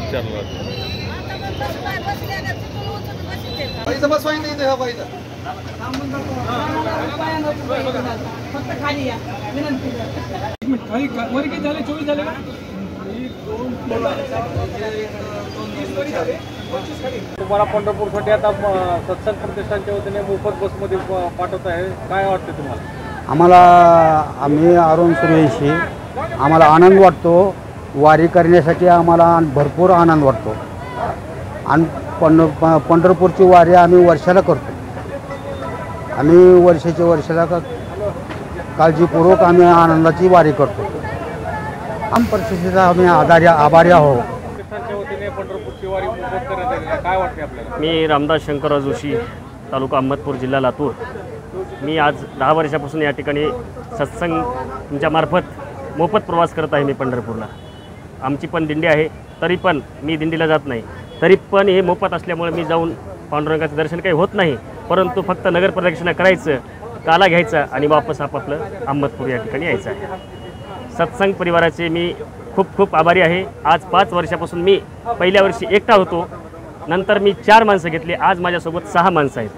विचारलं तुम्हाला पंढरपूरसाठी आता सत्संग प्रतिष्ठानच्या वतीने मोफत बसमध्ये पाठवत आहे, काय वाटतं तुम्हाला? आम्ही अरुण सूर्यवंशी, आम्हाला आनंद वाटतो. वारी करण्यासाठी आम्हाला भरपूर आनंद वाटतो. आणि पंढरपूरची वारी आम्ही वर्षाला करतो. आम्ही वर्षाला काळजीपूर्वक आम्ही आनंदाची वारी करतो. परिस्थितीचा आम्ही आभारी आहोत. काय वाटते आपल्याला? मी रामदास शंकरराव जोशी, तालुका अहमदपूर, जिल्हा लातूर. मी आज 10 वर्षापासून या ठिकाणी सत्संग तुमच्या मार्फत मोफत प्रवास करत आहे. मी पंढरपूरला आमची पण दिंडी आहे, तरी पण मी दिंडीला जात नाही. तरी पण हे मोफत असल्यामुळे मी जाऊन पांडुरंगाचं दर्शन काही होत नाही, परंतु फक्त नगर प्रदक्षिणा करायचं, काला घ्यायचा आणि वापस आपापलं अहमदपूर या ठिकाणी यायचं आहे. सत्संग परिवाराचे मी खूप खूप आभारी आहे. आज 5 वर्षापासून मी पहिल्या वर्षी एकटा होतो, नंतर मी 4 माणसं घेतली, आज माझ्यासोबत 6 माणसं आहेत.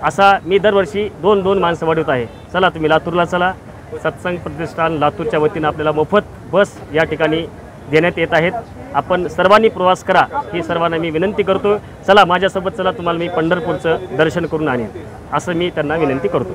असा मी दरवर्षी 2-2 माणसं वाढवत आहे. चला तुम्ही लातूरला चला. सत्संग प्रतिष्ठान लातूरच्या वतीनं आपल्याला मोफत बस या ठिकाणी देण्यात येत आहेत. आपण सर्वांनी प्रवास करा ही सर्वांना मी विनंती करतो. चला माझ्यासोबत चला, तुम्हाला मी पंढरपूरचं दर्शन करून आणेन असं मी त्यांना विनंती करतो.